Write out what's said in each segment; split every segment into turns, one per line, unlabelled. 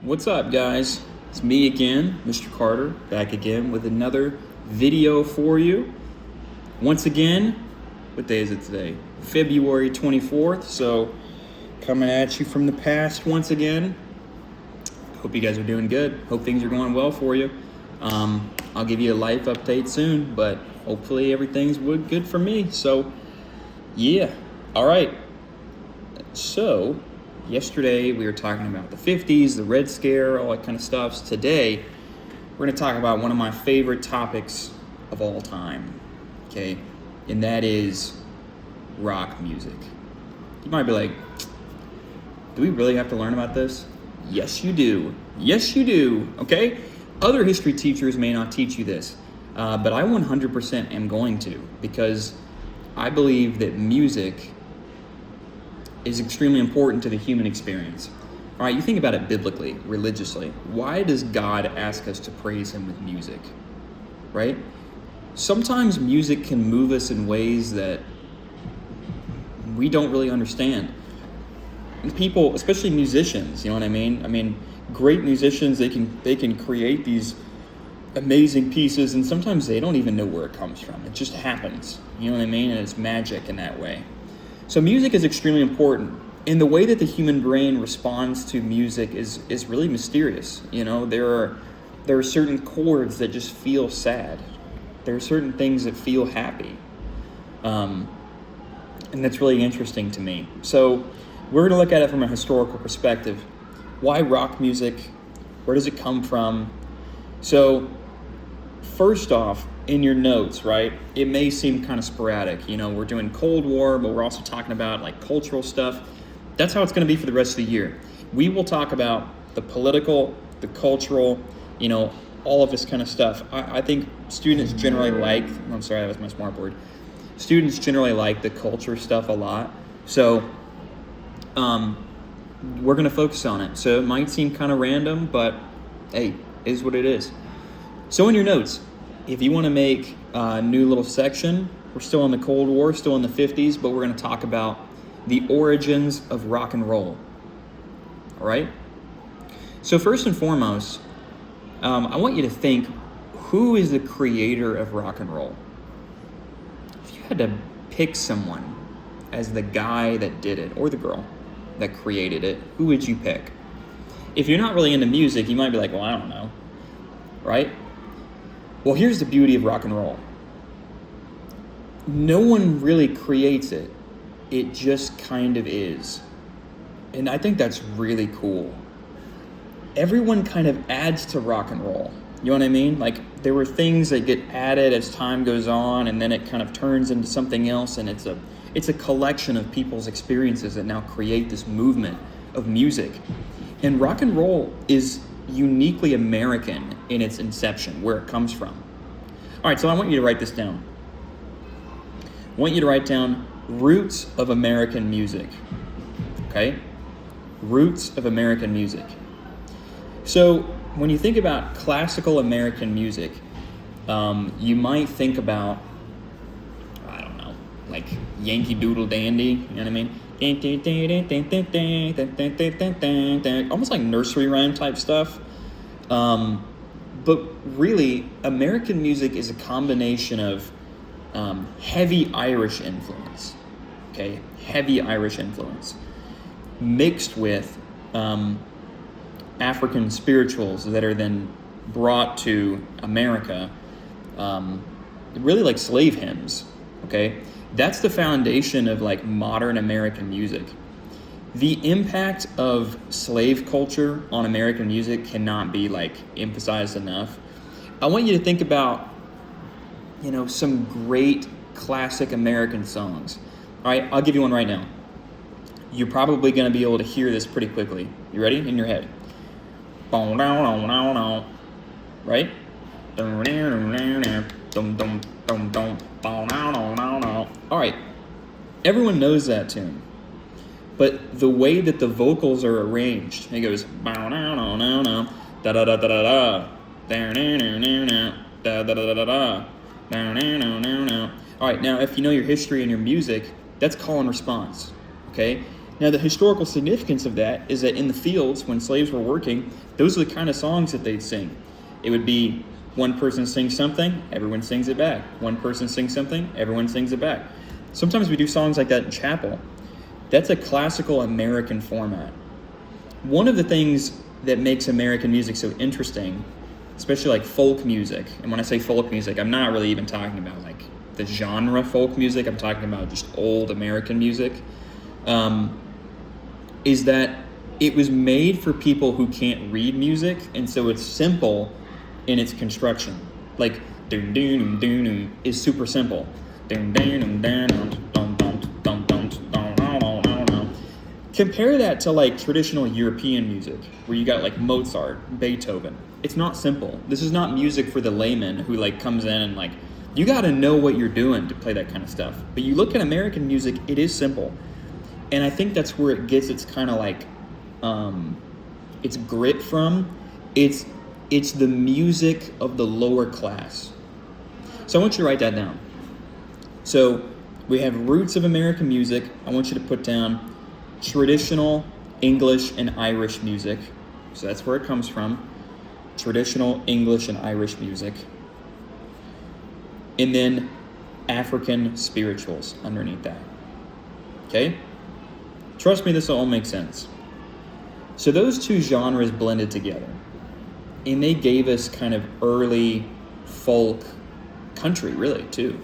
What's up, guys? It's me again, Mr. Carter, back again with another video for you. Once again, what day is it today? February 24th, so coming at you from the past once again. Hope you guys are doing good. Hope things are going well for you. I'll give you a life update soon, but hopefully everything's good for me. So, yeah. All right. So, yesterday we were talking about the 50s, the Red Scare, all that kind of stuff. Today, we're going to talk about one of my favorite topics of all time, okay? And that is rock music. You might be like, do we really have to learn about this? Yes, you do. Yes, you do, okay? Other history teachers may not teach you this, but I 100% am going to, because I believe that music is extremely important to the human experience. All right, you think about it biblically, religiously. Why does God ask us to praise him with music, right? Sometimes music can move us in ways that we don't really understand. People, especially musicians, you know what I mean? I mean, great musicians, they can create these amazing pieces, and sometimes they don't even know where it comes from. It just happens, you know what I mean? And it's magic in that way. So music is extremely important. And the way that the human brain responds to music is really mysterious. You know, there are certain chords that just feel sad. There are certain things that feel happy. And that's really interesting to me. So we're going to look at it from a historical perspective. Why rock music? Where does it come from? So first off, in your notes, right, it may seem kind of sporadic. You know, we're doing Cold War, but we're also talking about like cultural stuff. That's how it's going to be for the rest of the year. We will talk about the political, the cultural, you know, all of this kind of stuff. I think students generally I'm sorry, that was my smart board. Students generally like the culture stuff a lot. So we're going to focus on it. So it might seem kind of random, but hey, it is what it is. So in your notes, if you want to make a new little section, we're still in the Cold War, still in the 50s, but we're going to talk about the origins of rock and roll. All right? So first and foremost, I want you to think, who is the creator of rock and roll? If you had to pick someone as the guy that did it, or the girl that created it, who would you pick? If you're not really into music, you might be like, well, I don't know, right? Well, here's the beauty of rock and roll. No one really creates it. It just kind of is. And I think that's really cool. Everyone kind of adds to rock and roll. You know what I mean? Like, there were things that get added as time goes on, and then it kind of turns into something else, and it's a collection of people's experiences that now create this movement of music. And rock and roll is uniquely American in its inception, where it comes from. All right, so I want you to write this down. I want you to write down roots of American music, okay? Roots of American music. So when you think about classical American music, you might think about, I don't know, like Yankee Doodle Dandy, you know what I mean? Almost like nursery rhyme type stuff. But really, American music is a combination of heavy Irish influence, okay? Heavy Irish influence mixed with African spirituals that are then brought to America, really like slave hymns, okay? That's the foundation of like modern American music. The impact of slave culture on American music cannot be like emphasized enough. I want you to think about, you know, some great classic American songs. All right, I'll give you one right now. You're probably going to be able to hear this pretty quickly. You ready? In your head. Right? All right. Everyone knows that tune. But the way that the vocals are arranged, it goes da da da da da da da da da da da da da da da. All right, now if you know your history and your music, that's call and response. Okay. Now the historical significance of that is that in the fields when slaves were working, those are the kind of songs that they'd sing. It would be one person sings something, everyone sings it back. One person sings something, everyone sings it back. Sometimes we do songs like that in chapel. That's a classical American format. One of the things that makes American music so interesting, especially like folk music, and when I say folk music, I'm not really even talking about like the genre folk music, I'm talking about just old American music, is that it was made for people who can't read music, and so it's simple in its construction. Like, doom doom doom doom is super simple. Doom doom doom doom. Compare that to like traditional European music, where you got like Mozart, Beethoven. It's not simple. This is not music for the layman who like comes in and like, you got to know what you're doing to play that kind of stuff. But you look at American music, it is simple. And I think that's where it gets its kind of like, its grit from. It's the music of the lower class. So I want you to write that down. So we have roots of American music. I want you to put down traditional English and Irish music. So that's where it comes from. Traditional English and Irish music. And then African spirituals underneath that. Okay? Trust me, this will all make sense. So those two genres blended together. And they gave us kind of early folk country, really, too.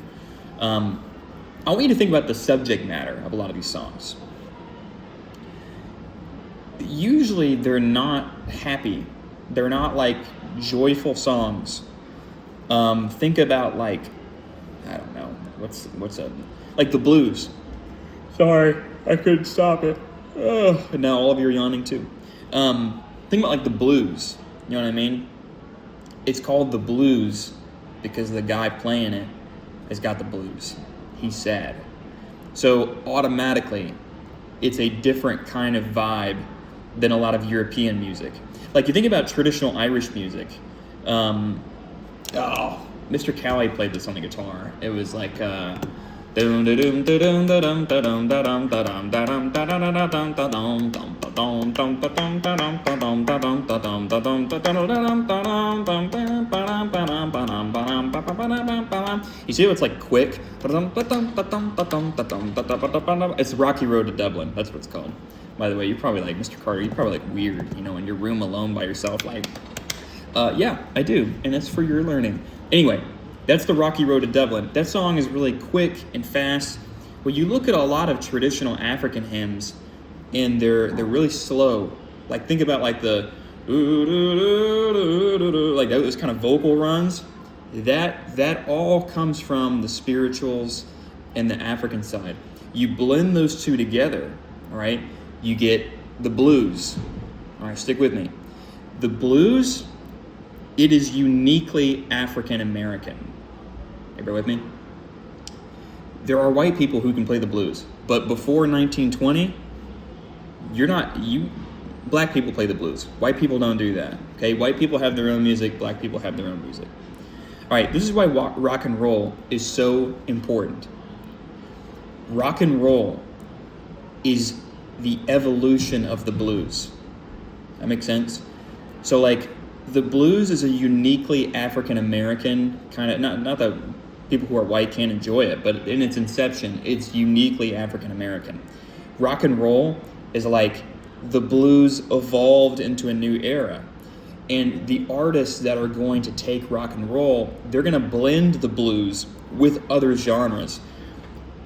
I want you to think about the subject matter of a lot of these songs. Usually they're not happy. They're not like joyful songs. Think about like, I don't know, what's a, like the blues. Sorry, I couldn't stop it. And now all of you are yawning too. Think about like the blues. You know what I mean? It's called the blues because the guy playing it has got the blues. He's sad. So automatically, it's a different kind of vibe than a lot of European music. Like you think about traditional Irish music. Mr. Cowie played this on the guitar. It was like you see how it's like quick? It's Rocky Road to Dublin. That's what it's called. By the way, you're probably like, Mr. Carter, you're probably like weird, you know, in your room alone by yourself. Like, yeah, I do. And that's for your learning. Anyway, that's the Rocky Road to Dublin. That song is really quick and fast. When you look at a lot of traditional African hymns, and they're really slow. Like think about like the like those kind of vocal runs. That all comes from the spirituals and the African side. You blend those two together, all right? You get the blues. All right, stick with me. The blues, it is uniquely African American. Everybody with me? There are white people who can play the blues, but before 1920, black people play the blues. White people don't do that, okay? White people have their own music, black people have their own music. All right, this is why rock and roll is so important. Rock and roll is the evolution of the blues. That makes sense? So like the blues is a uniquely African American kind of, not that people who are white can't enjoy it, but in its inception, it's uniquely African American. Rock and roll is like the blues evolved into a new era. And the artists that are going to take rock and roll, they're going to blend the blues with other genres.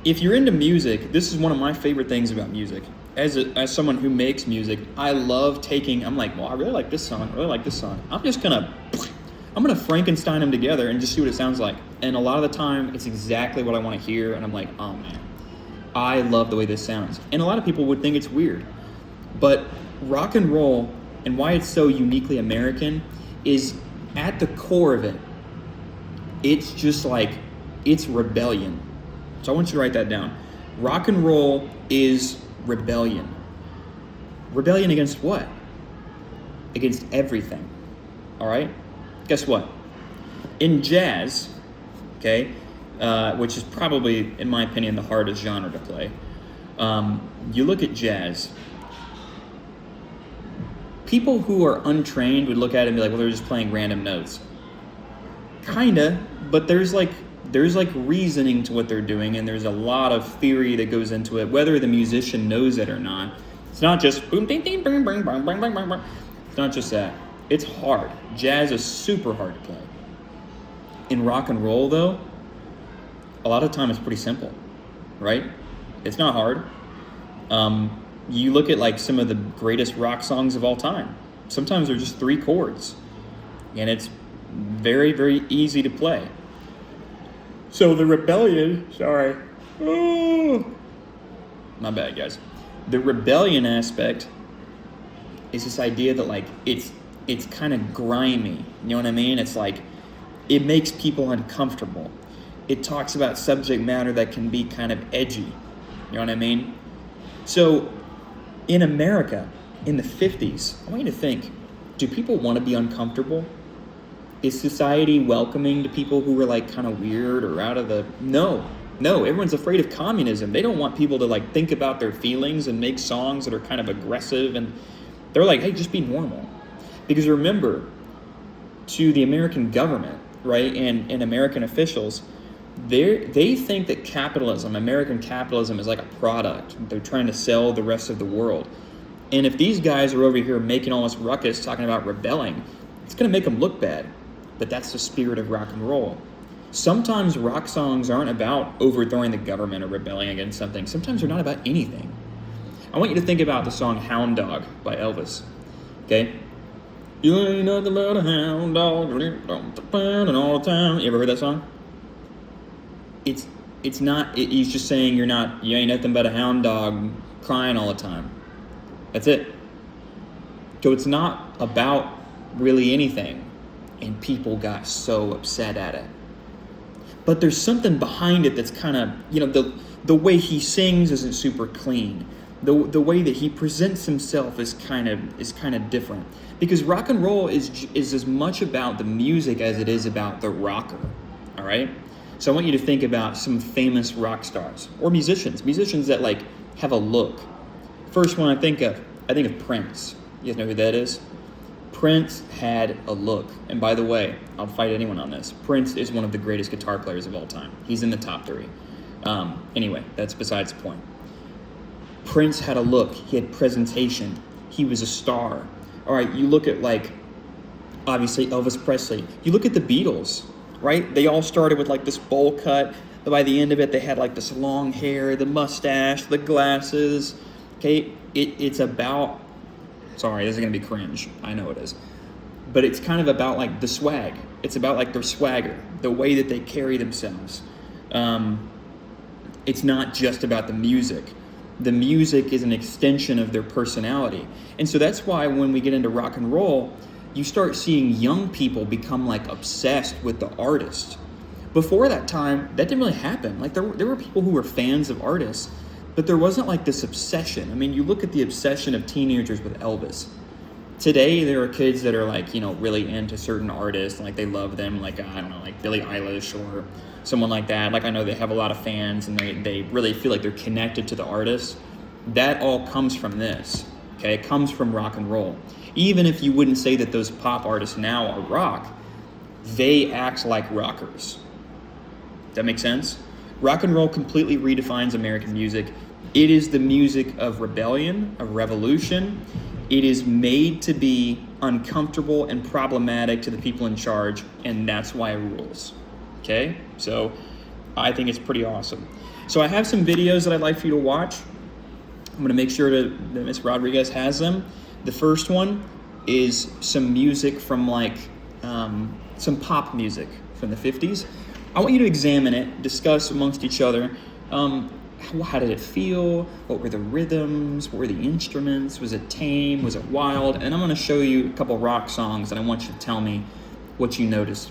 If you're into music, this is one of my favorite things about music. As someone who makes music, I love I'm like, well, I really like this song, I really like this song. I'm gonna Frankenstein them together and just see what it sounds like. And a lot of the time, it's exactly what I want to hear, and I'm like, oh man, I love the way this sounds. And a lot of people would think it's weird. But rock and roll, and why it's so uniquely American, is at the core of it, it's just like, it's rebellion. So I want you to write that down. Rock and roll is rebellion. Rebellion against what? Against everything. All right? Guess what? In jazz, okay? Which is probably, in my opinion, the hardest genre to play. You look at jazz. People who are untrained would look at it and be like, well, they're just playing random notes. Kinda, but there's reasoning to what they're doing, and there's a lot of theory that goes into it, whether the musician knows it or not. It's not just boom, ding, ding, bing, bing, bing, bing, bing, bing. It's not just that. It's hard. Jazz is super hard to play. In rock and roll, though, a lot of the time it's pretty simple, right? It's not hard. You look at like some of the greatest rock songs of all time. Sometimes they're just 3 chords, and it's very, very easy to play. So the rebellion, my bad, guys. The rebellion aspect is this idea that like it's kind of grimy. You know what I mean? It's like it makes people uncomfortable. It talks about subject matter that can be kind of edgy. You know what I mean? So in America, in the 50s, I want you to think, do people want to be uncomfortable? Is society welcoming to people who are like kind of weird or out of the... No, everyone's afraid of communism. They don't want people to like think about their feelings and make songs that are kind of aggressive, and they're like, hey, just be normal. Because remember, to the American government, right, and American officials, they think that capitalism, American capitalism, is like a product. They're trying to sell the rest of the world. And if these guys are over here making all this ruckus talking about rebelling, it's going to make them look bad. But that's the spirit of rock and roll. Sometimes rock songs aren't about overthrowing the government or rebelling against something. Sometimes they're not about anything. I want you to think about the song Hound Dog by Elvis. Okay? You ain't nothing but a hound dog, and all the time. You ever heard that song? It's not, he's just saying you ain't nothing but a hound dog crying all the time. That's it. So it's not about really anything. And people got so upset at it. But there's something behind it that's kind of, the way he sings isn't super clean. The way that he presents himself is kind of different. Because rock and roll is as much about the music as it is about the rocker. All right? So I want you to think about some famous rock stars or musicians that like have a look. First one I think of Prince. You guys know who that is? Prince had a look. And by the way, I'll fight anyone on this. Prince is one of the greatest guitar players of all time. He's in the top 3. Anyway, that's besides the point. Prince had a look. He had presentation. He was a star. All right, you look at like, obviously Elvis Presley. You look at the Beatles, right? They all started with like this bowl cut. But by the end of it, they had like this long hair, the mustache, the glasses. Okay, it's about... Sorry, this is going to be cringe. I know it is. But it's kind of about like the swag. It's about like their swagger, the way that they carry themselves. It's not just about the music. The music is an extension of their personality. And so that's why when we get into rock and roll, you start seeing young people become like obsessed with the artist. Before that time, that didn't really happen. Like there were people who were fans of artists, but there wasn't like this obsession. I mean, you look at the obsession of teenagers with Elvis. Today, there are kids that are like, really into certain artists, like they love them, like, I don't know, like Billie Eilish or someone like that. Like I know they have a lot of fans and they really feel like they're connected to the artist. That all comes from this, okay? It comes from rock and roll. Even if you wouldn't say that those pop artists now are rock, they act like rockers. That make sense? Rock and roll completely redefines American music. It is the music of rebellion, of revolution. It is made to be uncomfortable and problematic to the people in charge, and that's why it rules. Okay? So I think it's pretty awesome. So I have some videos that I'd like for you to watch. I'm going to make sure that Ms. Rodriguez has them. The first one is some music from like some pop music from the 50s. I want you to examine it, discuss amongst each other. How did it feel? What were the rhythms? What were the instruments? Was it tame? Was it wild? And I'm going to show you a couple rock songs, and I want you to tell me what you noticed.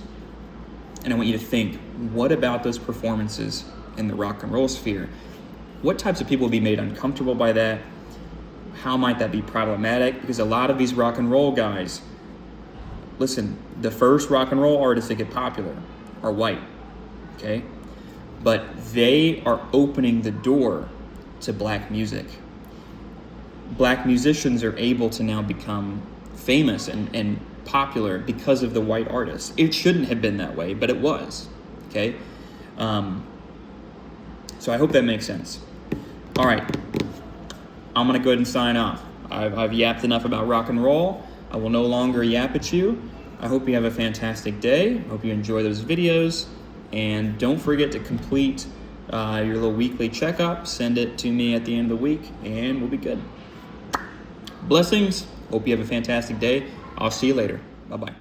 And I want you to think, what about those performances in the rock and roll sphere? What types of people will be made uncomfortable by that? How might that be problematic? Because a lot of these rock and roll guys, listen, the first rock and roll artists that get popular are white. okay? But they are opening the door to black music. Black musicians are able to now become famous and popular because of the white artists. It shouldn't have been that way, but it was, okay? So I hope that makes sense. All right, I'm gonna go ahead and sign off. I've yapped enough about rock and roll. I will no longer yap at you. I hope you have a fantastic day. I hope you enjoy those videos. And don't forget to complete your little weekly checkup. Send it to me at the end of the week, and we'll be good. Blessings. Hope you have a fantastic day. I'll see you later. Bye-bye.